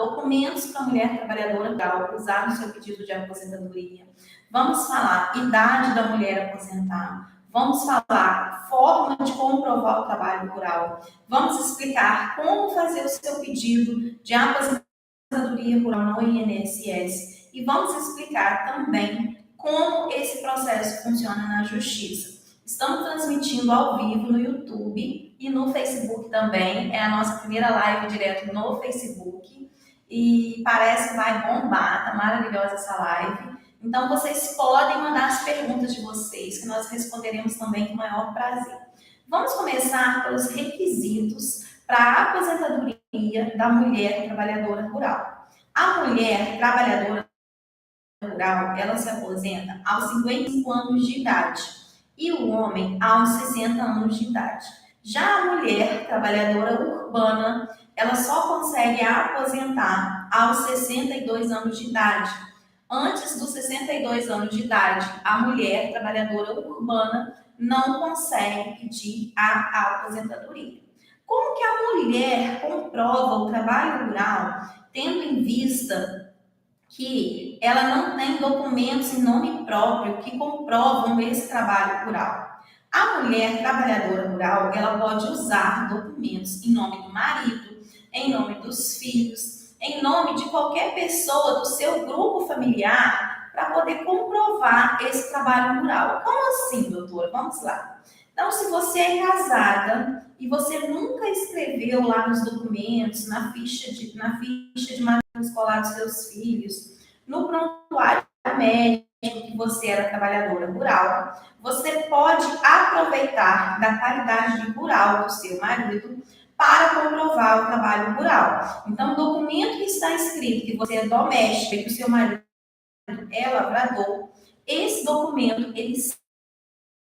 documentos para a mulher trabalhadora rural usar no seu pedido de aposentadoria. Vamos falar idade da mulher aposentar. Vamos falar forma de comprovar o trabalho rural. Vamos explicar como fazer o seu pedido de aposentadoria rural no INSS. E vamos explicar também como esse processo funciona na Justiça. Estamos transmitindo ao vivo no YouTube e no Facebook também. É a nossa primeira live direto no Facebook. E parece que vai bombar, tá maravilhosa essa live. Então, vocês podem mandar as perguntas de vocês, que nós responderemos também com o maior prazer. Vamos começar pelos requisitos para a aposentadoria da mulher trabalhadora rural. A mulher trabalhadora rural, ela se aposenta aos 55 anos de idade e o homem aos 60 anos de idade. Já a mulher trabalhadora urbana, ela só consegue aposentar aos 62 anos de idade. Antes dos 62 anos de idade, a mulher trabalhadora urbana não consegue pedir a aposentadoria. Como que a mulher comprova o trabalho rural, tendo em vista que ela não tem documentos em nome próprio que comprovam esse trabalho rural? A mulher trabalhadora rural, ela pode usar documentos em nome do marido, em nome dos filhos, em nome de qualquer pessoa do seu grupo familiar para poder comprovar esse trabalho rural. Como assim, doutora? Vamos lá. Então, se você é casada e você nunca escreveu lá nos documentos, na ficha de matrícula escolar dos seus filhos, no prontuário médico que você era trabalhadora rural, você pode aproveitar da qualidade rural do seu marido para comprovar o trabalho rural. Então, o documento que está escrito que você é doméstica e que o seu marido é lavrador, esse documento ele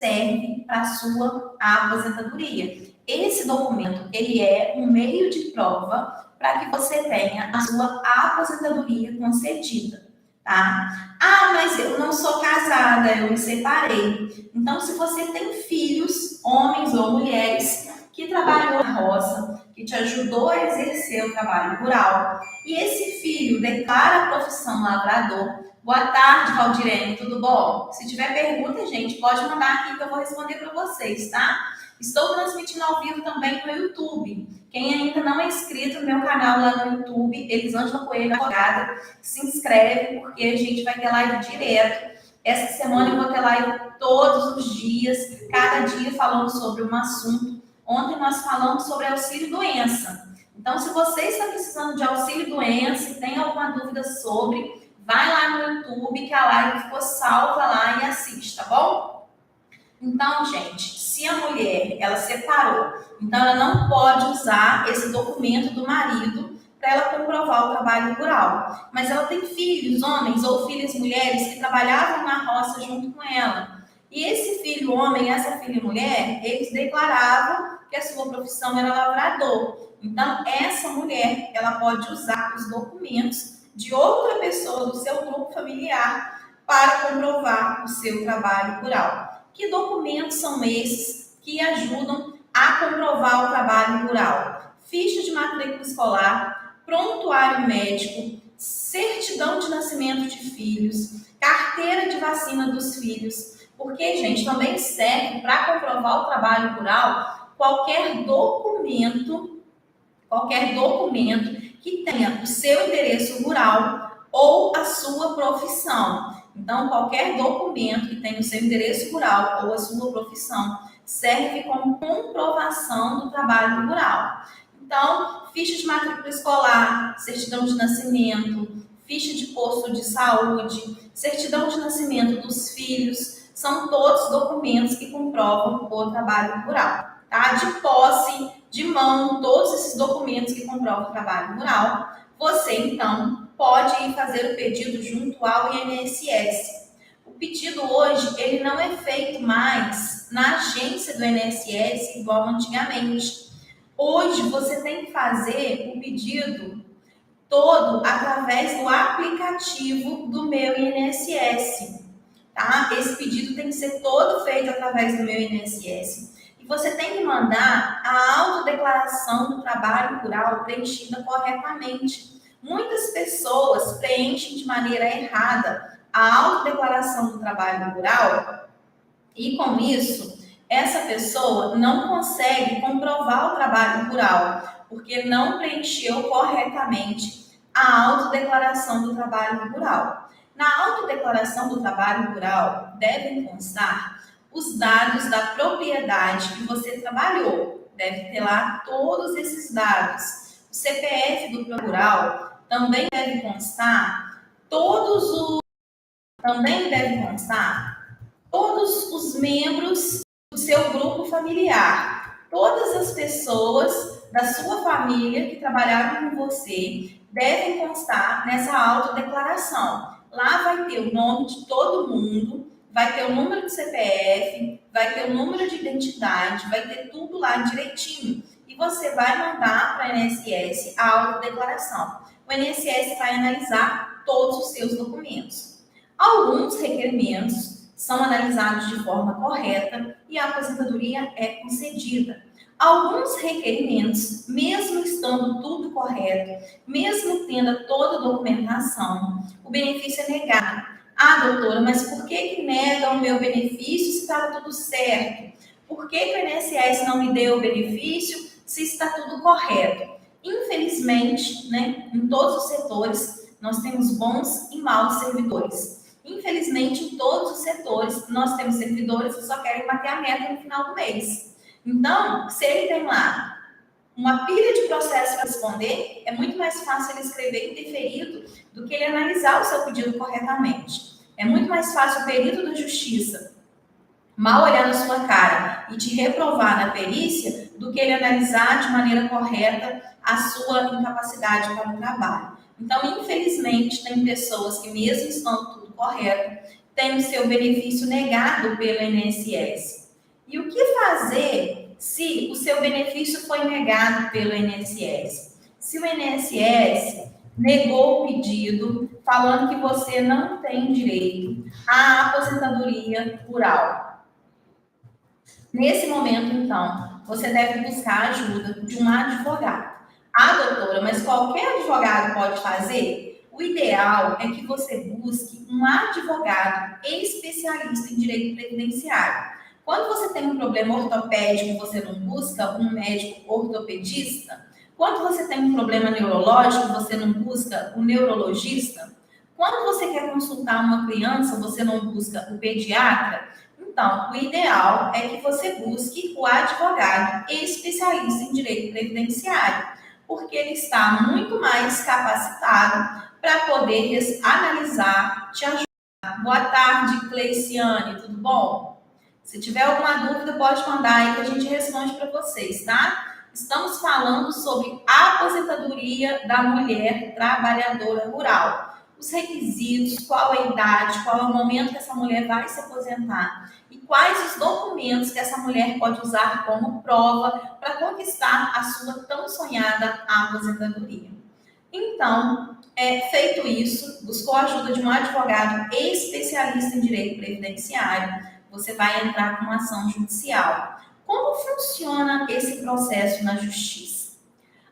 serve para a sua aposentadoria. Esse documento ele é um meio de prova para que você tenha a sua aposentadoria concedida, tá? Ah, mas eu não sou casada, eu me separei. Então, se você tem filhos, homens ou mulheres, que trabalhou na roça, que te ajudou a exercer o trabalho rural, e esse filho declara a profissão lavrador. Boa tarde, Valdirene, tudo bom? Se tiver pergunta, gente, pode mandar aqui que eu vou responder para vocês, tá? Estou transmitindo ao vivo também no YouTube. Quem ainda não é inscrito no meu canal lá no YouTube, Elisângela Coelho Advogada, se inscreve, porque a gente vai ter live direto. Essa semana eu vou ter live todos os dias, cada dia falando sobre um assunto. Ontem nós falamos sobre auxílio-doença. Então, se você está precisando de auxílio-doença e tem alguma dúvida sobre, vai lá no YouTube que a live ficou salva lá e assiste, tá bom? Então, gente, se a mulher, ela separou, então ela não pode usar esse documento do marido para ela comprovar o trabalho rural. Mas ela tem filhos, homens ou filhas mulheres que trabalhavam na roça junto com ela. E esse filho homem e essa filha mulher, eles declaravam que a sua profissão era lavrador. Então, essa mulher, ela pode usar os documentos de outra pessoa do seu grupo familiar para comprovar o seu trabalho rural. Que documentos são esses que ajudam a comprovar o trabalho rural? Ficha de matrícula escolar, prontuário médico, certidão de nascimento de filhos, carteira de vacina dos filhos, porque, gente, também serve para comprovar o trabalho rural qualquer documento que tenha o seu endereço rural ou a sua profissão. Então, qualquer documento que tenha o seu endereço rural ou a sua profissão serve como comprovação do trabalho rural. Então, ficha de matrícula escolar, certidão de nascimento, ficha de posto de saúde, certidão de nascimento dos filhos, são todos documentos que comprovam o trabalho rural. Tá? De posse, de mão, todos esses documentos que comprovam o trabalho rural, você, então, pode ir fazer o pedido junto ao INSS. O pedido hoje, ele não é feito mais na agência do INSS igual antigamente. Hoje, você tem que fazer o pedido todo através do aplicativo do meu INSS. Tá? Esse pedido tem que ser todo feito através do meu INSS. E você tem que mandar a autodeclaração do trabalho rural preenchida corretamente. Muitas pessoas preenchem de maneira errada a autodeclaração do trabalho rural e, com isso, essa pessoa não consegue comprovar o trabalho rural, porque não preencheu corretamente a autodeclaração do trabalho rural. Na autodeclaração do trabalho rural, devem constar os dados da propriedade que você trabalhou. Deve ter lá todos esses dados. O CPF do produtor rural também deve constar todos os membros do seu grupo familiar. Todas as pessoas da sua família que trabalharam com você devem constar nessa autodeclaração. Lá vai ter o nome de todo mundo, vai ter o número de CPF, vai ter o número de identidade, vai ter tudo lá direitinho. E você vai mandar para o INSS a autodeclaração. O INSS vai analisar todos os seus documentos. Alguns requerimentos são analisados de forma correta e a aposentadoria é concedida. Alguns requerimentos, mesmo estando tudo correto, mesmo tendo toda a documentação, o benefício é negado. Ah, doutora, mas por que nega o meu benefício se estava tudo certo? Por que o INSS não me deu o benefício se está tudo correto? Infelizmente, né, em todos os setores, nós temos bons e maus servidores. Infelizmente, em todos os setores, nós temos servidores que só querem bater a meta no final do mês. Então, se ele tem lá uma pilha de processos para responder, é muito mais fácil ele escrever indeferido do que ele analisar o seu pedido corretamente. É muito mais fácil o perito da justiça mal olhar na sua cara e te reprovar na perícia do que ele analisar de maneira correta a sua incapacidade para o trabalho. Então, infelizmente, tem pessoas que, mesmo estando tudo correto, têm o seu benefício negado pelo INSS. E o que fazer se o seu benefício foi negado pelo INSS? Se o INSS negou o pedido, falando que você não tem direito à aposentadoria rural. Nesse momento, então, você deve buscar a ajuda de um advogado. Ah, doutora, mas qualquer advogado pode fazer? O ideal é que você busque um advogado especialista em direito previdenciário. Quando você tem um problema ortopédico, você não busca um médico ortopedista? Quando você tem um problema neurológico, você não busca um neurologista? Quando você quer consultar uma criança, você não busca o pediatra? Então, o ideal é que você busque o advogado especialista em direito previdenciário, porque ele está muito mais capacitado para poder analisar, te ajudar. Boa tarde, Cleiciane, tudo bom? Se tiver alguma dúvida, pode mandar aí que a gente responde para vocês, tá? Estamos falando sobre a aposentadoria da mulher trabalhadora rural. Os requisitos, qual a idade, qual é o momento que essa mulher vai se aposentar e quais os documentos que essa mulher pode usar como prova para conquistar a sua tão sonhada aposentadoria. Então, feito isso, buscou a ajuda de um advogado especialista em direito previdenciário, você vai entrar com uma ação judicial. Como funciona esse processo na justiça?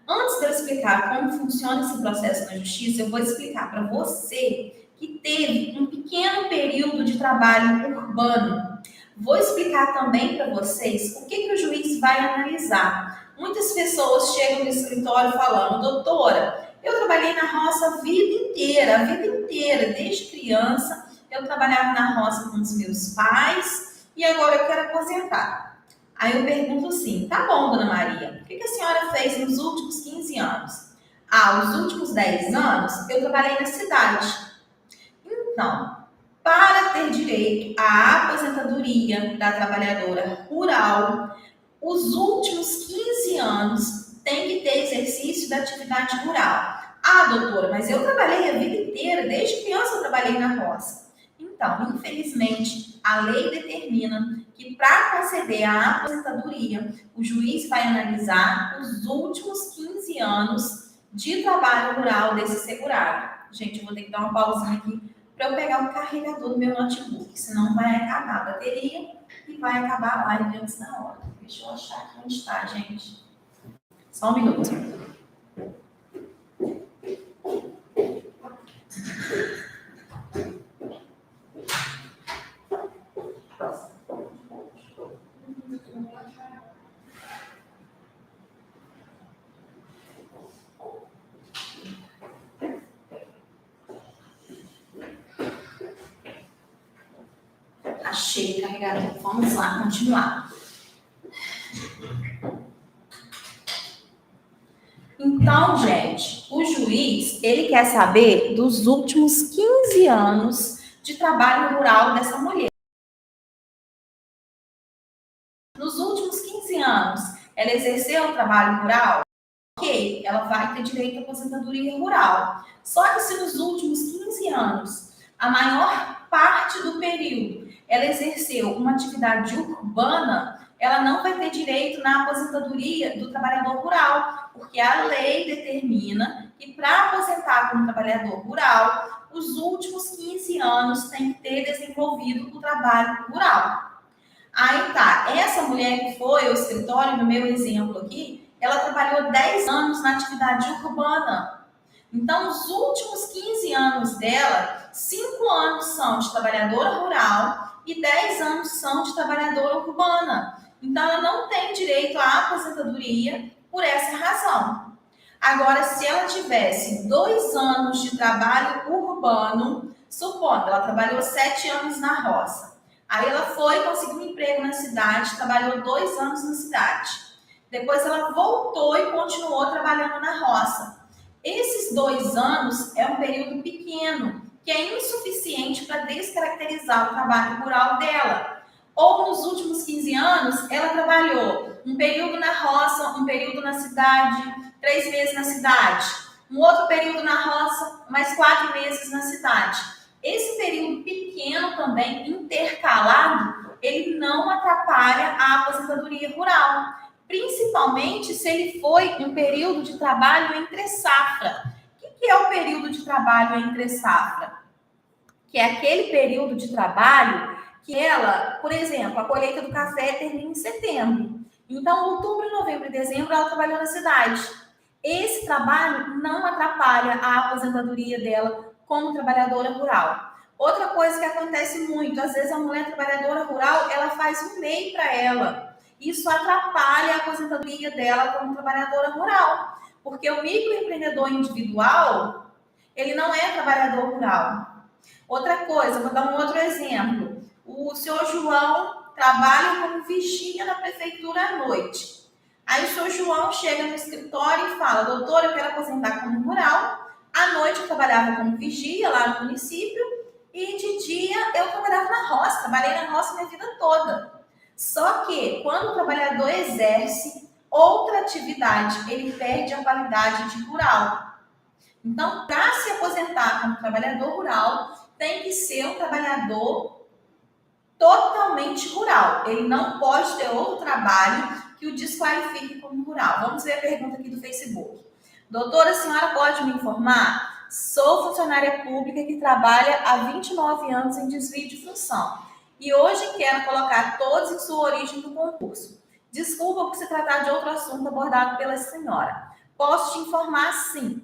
Antes de eu explicar como funciona esse processo na justiça, eu vou explicar para você que teve um pequeno período de trabalho urbano. Vou explicar também para vocês o que o juiz vai analisar. Muitas pessoas chegam no escritório falando, doutora, eu trabalhei na roça a vida inteira, desde criança, eu trabalhava na roça com os meus pais e agora eu quero aposentar. Aí eu pergunto assim, tá bom, dona Maria, o que a senhora fez nos últimos 15 anos? Ah, os últimos 10 anos eu trabalhei na cidade. Então, para ter direito à aposentadoria da trabalhadora rural, os últimos 15 anos tem que ter exercício da atividade rural. Ah, doutora, mas eu trabalhei a vida inteira, desde criança eu trabalhei na roça. Então, infelizmente, a lei determina que para conceder a aposentadoria, o juiz vai analisar os últimos 15 anos de trabalho rural desse segurado. Gente, eu vou ter que dar uma pausinha aqui para eu pegar o carregador do meu notebook, senão vai acabar a bateria e vai acabar a live antes da hora. Deixa eu achar aqui onde está, gente. Só um minuto. cheio, carregador. Vamos lá, continuar. Então, gente, o juiz, ele quer saber dos últimos 15 anos de trabalho rural dessa mulher. Nos últimos 15 anos, ela exerceu o trabalho rural? Ok, ela vai ter direito à aposentadoria rural. Só que se nos últimos 15 anos, a maior parte do período, ela exerceu uma atividade urbana, ela não vai ter direito na aposentadoria do trabalhador rural, porque a lei determina que para aposentar como trabalhador rural, os últimos 15 anos tem que ter desenvolvido o trabalho rural. Aí tá, essa mulher que foi ao escritório, no meu exemplo aqui, ela trabalhou 10 anos na atividade urbana. Então, os últimos 15 anos dela, 5 anos são de trabalhadora rural e 10 anos são de trabalhadora urbana. Então, ela não tem direito à aposentadoria por essa razão. Agora, se ela tivesse 2 anos de trabalho urbano, supondo, ela trabalhou 7 anos na roça. Aí ela foi, conseguiu um emprego na cidade, trabalhou 2 anos na cidade. Depois ela voltou e continuou trabalhando na roça. Esses 2 anos é um período pequeno, que é insuficiente para descaracterizar o trabalho rural dela. Ou nos últimos 15 anos, ela trabalhou um período na roça, um período na cidade, 3 meses na cidade. Um outro período na roça, mais 4 meses na cidade. Esse período pequeno também, intercalado, ele não atrapalha a aposentadoria rural. Principalmente se ele foi um período de trabalho entre safra. O que é o período de trabalho entre safra? Que é aquele período de trabalho que ela, por exemplo, a colheita do café termina em setembro. Então, outubro, novembro e dezembro, ela trabalhou na cidade. Esse trabalho não atrapalha a aposentadoria dela como trabalhadora rural. Outra coisa que acontece muito, às vezes a mulher trabalhadora rural, ela faz um MEI para ela. Isso atrapalha a aposentadoria dela como trabalhadora rural, porque o microempreendedor individual, ele não é trabalhador rural. Outra coisa, vou dar um outro exemplo. O senhor João trabalha como vigia na prefeitura à noite. Aí o senhor João chega no escritório e fala: doutor, eu quero aposentar como rural. À noite eu trabalhava como vigia lá no município e de dia eu trabalhava na roça, trabalhei na roça minha vida toda. Só que quando o trabalhador exerce outra atividade, ele perde a qualidade de rural. Então, para se aposentar como trabalhador rural, tem que ser um trabalhador totalmente rural. Ele não pode ter outro trabalho que o desqualifique como rural. Vamos ver a pergunta aqui do Facebook. Doutora, a senhora pode me informar? Sou funcionária pública que trabalha há 29 anos em desvio de função. E hoje quero colocar todos em sua origem do concurso. Desculpa por se tratar de outro assunto abordado pela senhora. Posso te informar sim.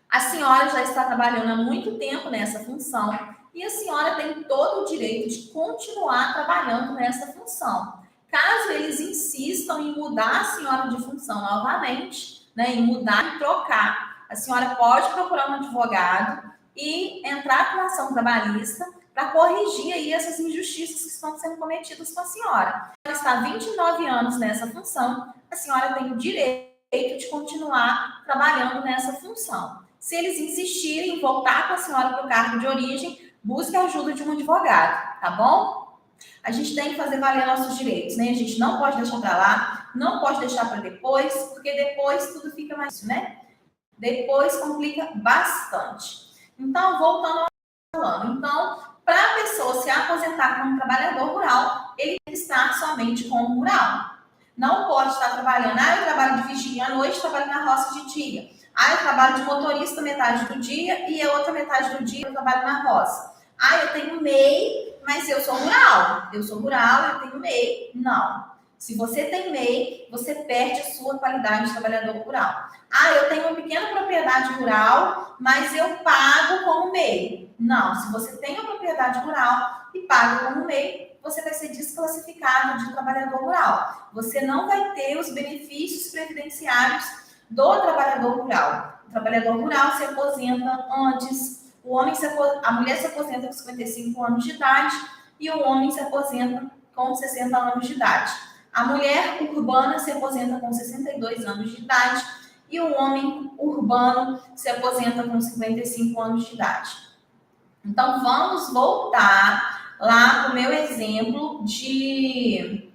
A senhora já está trabalhando há muito tempo nessa função e a senhora tem todo o direito de continuar trabalhando nessa função. Caso eles insistam em mudar a senhora de função novamente, né, em mudar e trocar, a senhora pode procurar um advogado e entrar com ação trabalhista para corrigir aí essas injustiças que estão sendo cometidas com a senhora. Ela está há 29 anos nessa função, a senhora tem o direito de continuar trabalhando nessa função. Se eles insistirem em voltar com a senhora para o cargo de origem, busque a ajuda de um advogado, tá bom? A gente tem que fazer valer nossos direitos, né? A gente não pode deixar para lá, não pode deixar para depois, porque depois tudo fica mais, né? Depois complica bastante. Então, voltando ao falando. Então, para a pessoa se aposentar como trabalhador rural, ele tem que estar somente como rural. Não pode estar trabalhando, eu trabalho de vigia à noite, trabalho na roça de dia. Eu trabalho de motorista metade do dia e a outra metade do dia eu trabalho na roça. Eu tenho MEI, mas eu sou rural. Eu sou rural, eu tenho MEI. Não. Se você tem MEI, você perde a sua qualidade de trabalhador rural. Eu tenho uma pequena propriedade rural, mas eu pago como MEI. Não. Se você tem uma propriedade rural e paga como MEI, você vai ser desclassificado de trabalhador rural. Você não vai ter os benefícios previdenciários do trabalhador rural. O trabalhador rural se aposenta antes, a mulher se aposenta com 55 anos de idade e o homem se aposenta com 60 anos de idade. A mulher urbana se aposenta com 62 anos de idade e o homem urbano se aposenta com 55 anos de idade. Então, vamos voltar lá para o meu exemplo de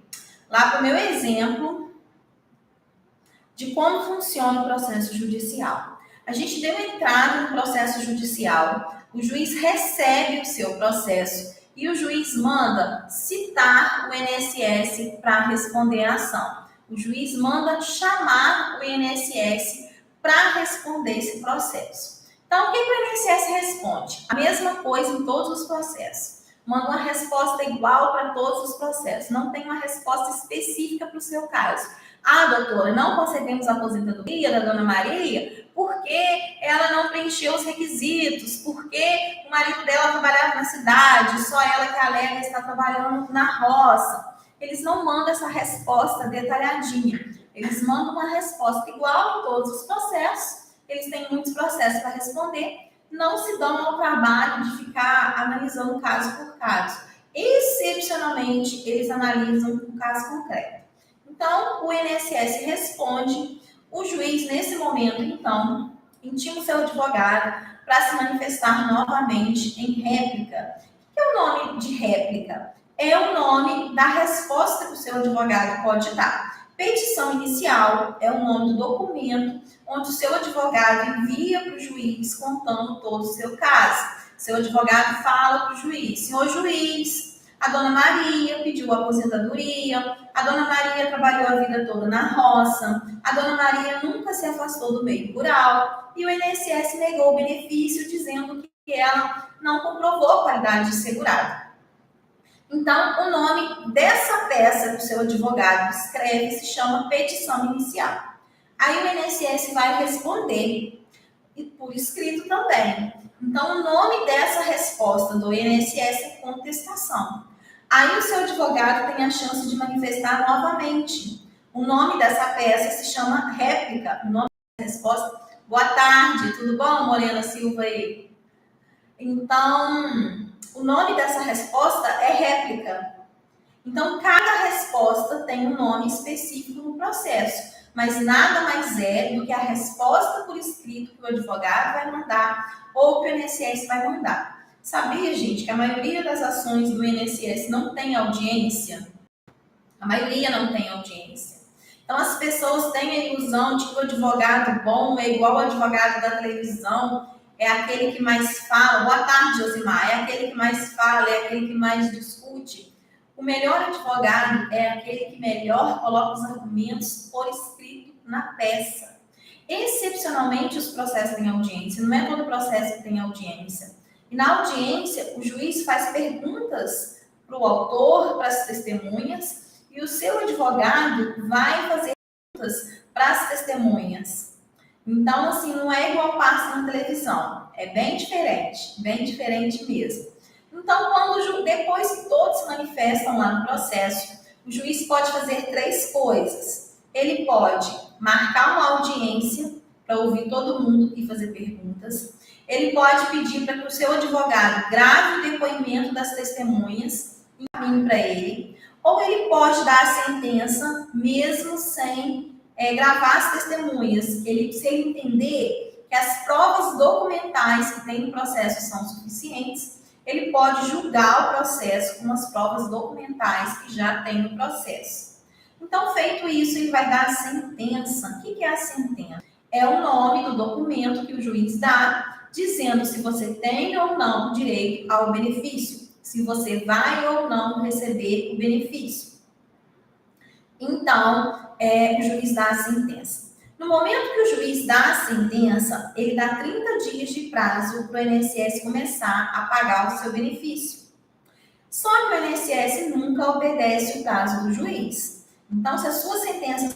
como funciona o processo judicial. A gente deu entrada no processo judicial, o juiz recebe o seu processo e o juiz manda citar o INSS para responder a ação. O juiz manda chamar o INSS para responder esse processo. Então, o que o INSS responde? A mesma coisa em todos os processos. Manda uma resposta igual para todos os processos. Não tem uma resposta específica para o seu caso. Ah, doutora, não concedemos a aposentadoria da dona Maria porque ela não preencheu os requisitos, porque o marido dela trabalhava na cidade, só ela que alega está trabalhando na roça. Eles não mandam essa resposta detalhadinha. Eles mandam uma resposta igual em todos os processos. Eles têm muitos processos para responder. Não se dão ao trabalho de ficar analisando caso por caso. Excepcionalmente, eles analisam um caso concreto. Então, o INSS responde, o juiz, nesse momento, então, intima o seu advogado para se manifestar novamente em réplica. O que é o nome de réplica? É o nome da resposta que o seu advogado pode dar. Petição inicial é o nome do documento onde o seu advogado envia para o juiz contando todo o seu caso. Seu advogado fala para o juiz: senhor juiz, a dona Maria pediu aposentadoria, a dona Maria trabalhou a vida toda na roça, a dona Maria nunca se afastou do meio rural e o INSS negou o benefício dizendo que ela não comprovou a qualidade de segurado. Então, o nome dessa peça que o seu advogado escreve se chama petição inicial. Aí o INSS vai responder, e por escrito também. Então, o nome dessa resposta do INSS é contestação. Aí o seu advogado tem a chance de manifestar novamente. O nome dessa peça se chama réplica. O nome dessa resposta, boa tarde, tudo bom, Morena Silva aí? Então, o nome dessa resposta é réplica. Então, cada resposta tem um nome específico no processo, mas nada mais é do que a resposta por escrito que o advogado vai mandar ou que o INSS vai mandar. Sabia, gente, que a maioria das ações do INSS não tem audiência? A maioria não tem audiência. Então, as pessoas têm a ilusão de que o advogado bom é igual ao advogado da televisão, é aquele que mais fala. Boa tarde, Josimar. É aquele que mais fala, é aquele que mais discute. O melhor advogado é aquele que melhor coloca os argumentos por escrito na peça. Excepcionalmente, os processos têm audiência. Não é todo processo que tem audiência. E na audiência, o juiz faz perguntas para o autor, para as testemunhas, e o seu advogado vai fazer perguntas para as testemunhas. Então, assim, não é igual passa na televisão. É bem diferente mesmo. Então, depois que todos se manifestam lá no processo, o juiz pode fazer 3 coisas. Ele pode marcar uma audiência para ouvir todo mundo e fazer perguntas. Ele pode pedir para que o seu advogado grave o depoimento das testemunhas e encaminhe para ele. Ou ele pode dar a sentença mesmo sem gravar as testemunhas. Se ele entender que as provas documentais que tem no processo são suficientes, ele pode julgar o processo com as provas documentais que já tem no processo. Então, feito isso, ele vai dar a sentença. O que é a sentença? É o nome do documento que o juiz dá, dizendo se você tem ou não direito ao benefício, se você vai ou não receber o benefício. Então, o juiz dá a sentença. No momento que o juiz dá a sentença, ele dá 30 dias de prazo para o INSS começar a pagar o seu benefício. Só que o INSS nunca obedece o prazo do juiz. Então, se a sua sentença,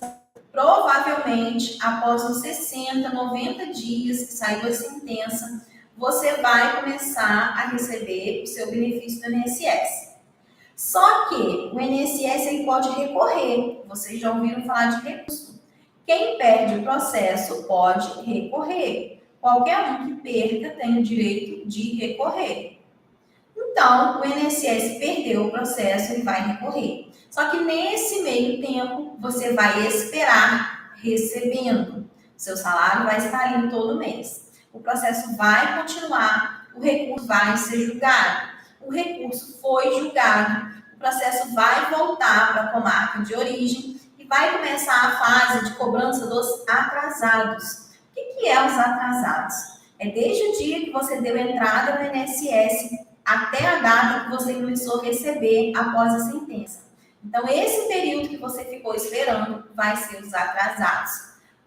provavelmente, após os 60, 90 dias que saiu a sentença, você vai começar a receber o seu benefício do INSS. Só que o INSS ele pode recorrer. Vocês já ouviram falar de recurso. Quem perde o processo pode recorrer. Qualquer um que perca tem o direito de recorrer. Então, o INSS perdeu o processo e vai recorrer. Só que nesse meio tempo, você vai esperar recebendo. Seu salário vai estar ali todo mês. O processo vai continuar, o recurso vai ser julgado. O recurso foi julgado, o processo vai voltar para a comarca de origem e vai começar a fase de cobrança dos atrasados. O que é os atrasados? É desde o dia que você deu entrada no INSS até a data que você começou a receber após a sentença. Então, esse período que você ficou esperando vai ser os atrasados.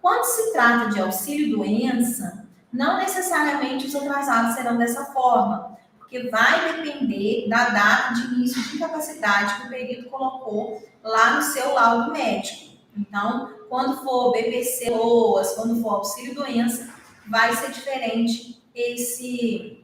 Quando se trata de auxílio-doença, não necessariamente os atrasados serão dessa forma, porque vai depender da data de início de incapacidade que o perito colocou lá no seu laudo médico. Então, quando for BPC LOAS, quando for auxílio-doença, vai ser diferente esse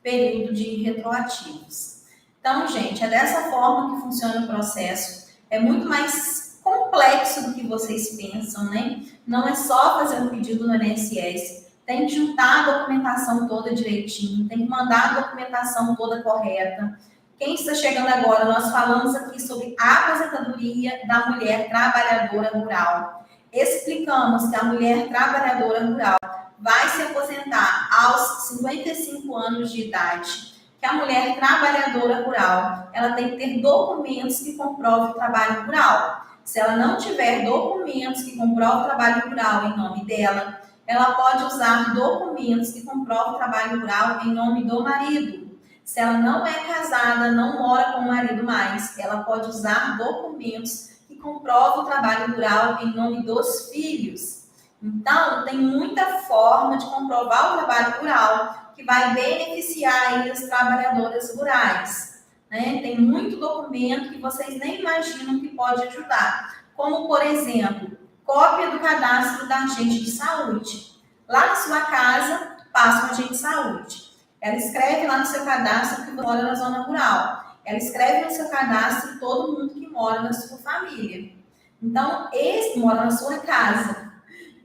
período de retroativos. Então, gente, é dessa forma que funciona o processo. É muito mais complexo do que vocês pensam, né? Não é só fazer um pedido no INSS, tem que juntar a documentação toda direitinho, tem que mandar a documentação toda correta. Quem está chegando agora, nós falamos aqui sobre a aposentadoria da mulher trabalhadora rural. Explicamos que a mulher trabalhadora rural vai se aposentar aos 55 anos de idade, que a mulher trabalhadora rural, ela tem que ter documentos que comprovem o trabalho rural. Se ela não tiver documentos que comprovam o trabalho rural em nome dela, ela pode usar documentos que comprovam o trabalho rural em nome do marido. Se ela não é casada, não mora com o marido mais, ela pode usar documentos que comprovam o trabalho rural em nome dos filhos. Então, tem muita forma de comprovar o trabalho rural que vai beneficiar aí as trabalhadoras rurais, né? Tem muito documento que vocês nem imaginam que pode ajudar, como, por exemplo, cópia do cadastro da agente de saúde. Lá na sua casa, passa um agente de saúde. Ela escreve lá no seu cadastro que você mora na zona rural. Ela escreve no seu cadastro todo mundo que mora na sua família. Então, esse mora na sua casa.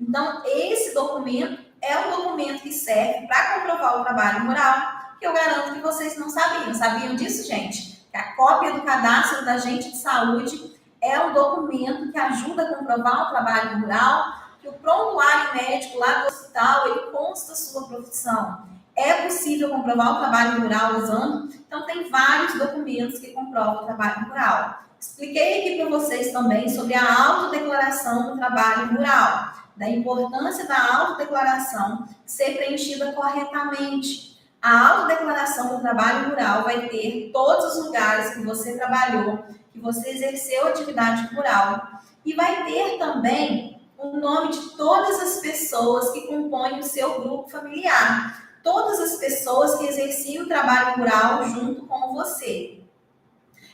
Então, esse documento é um documento que serve para comprovar o trabalho rural, que eu garanto que vocês não sabiam. Sabiam disso, gente? Que a cópia do cadastro da agente de saúde é um documento que ajuda a comprovar o trabalho rural, que o prontuário médico lá do hospital, ele consta a sua profissão. É possível comprovar o trabalho rural usando? Então, tem vários documentos que comprovam o trabalho rural. Expliquei aqui para vocês também sobre a autodeclaração do trabalho rural, da importância da autodeclaração ser preenchida corretamente. A autodeclaração do trabalho rural vai ter todos os lugares que você trabalhou, que você exerceu atividade rural, e vai ter também o nome de todas as pessoas que compõem o seu grupo familiar, todas as pessoas que exerciam o trabalho rural junto com você.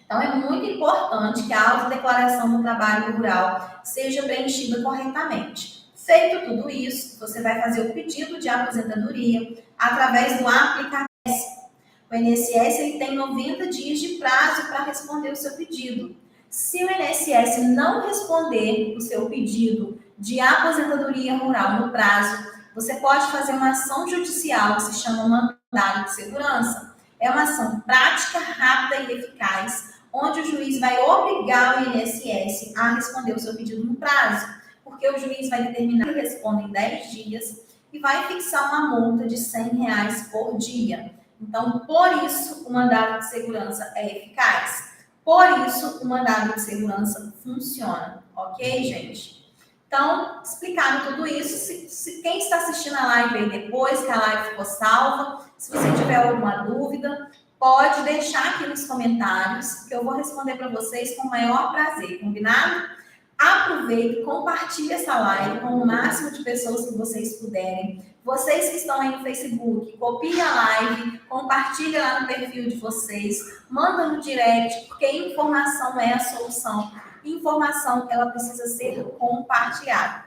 Então, é muito importante que a autodeclaração do trabalho rural seja preenchida corretamente. Feito tudo isso, você vai fazer o pedido de aposentadoria através do aplicativo. O INSS ele tem 90 dias de prazo para responder o seu pedido. Se o INSS não responder o seu pedido de aposentadoria rural no prazo, você pode fazer uma ação judicial que se chama mandado de segurança. É uma ação prática, rápida e eficaz, onde o juiz vai obrigar o INSS a responder o seu pedido no prazo, porque o juiz vai determinar que responda em 10 dias e vai fixar uma multa de R$100 por dia. Então, por isso, o mandado de segurança é eficaz. Por isso, o mandado de segurança funciona. Ok, gente? Então, explicando tudo isso, quem está assistindo a live aí depois, que a live ficou salva, se você tiver alguma dúvida, pode deixar aqui nos comentários, que eu vou responder para vocês com o maior prazer, combinado? Aproveite, compartilhe essa live com o máximo de pessoas que vocês puderem. Vocês que estão aí no Facebook, copiem a live, compartilhe lá no perfil de vocês, manda no direct, porque informação é a solução. Informação, ela precisa ser compartilhada.